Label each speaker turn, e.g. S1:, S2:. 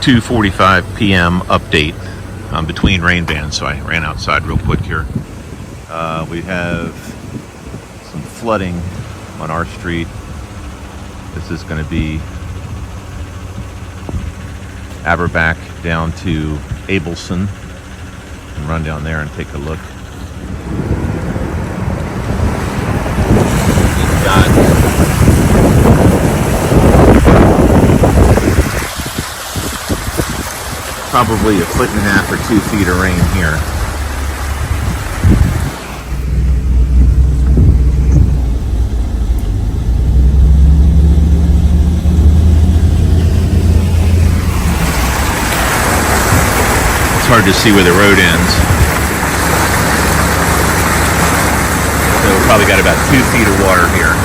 S1: 2:45 p.m. update between rain bands, so I ran outside real quick here. We have some flooding on our street. This is going to be Aberback down to Abelson, and run down there and take a look. We've got probably 1.5 feet or 2 feet of rain here. It's hard to see where the road ends. So we've probably got about 2 feet of water here.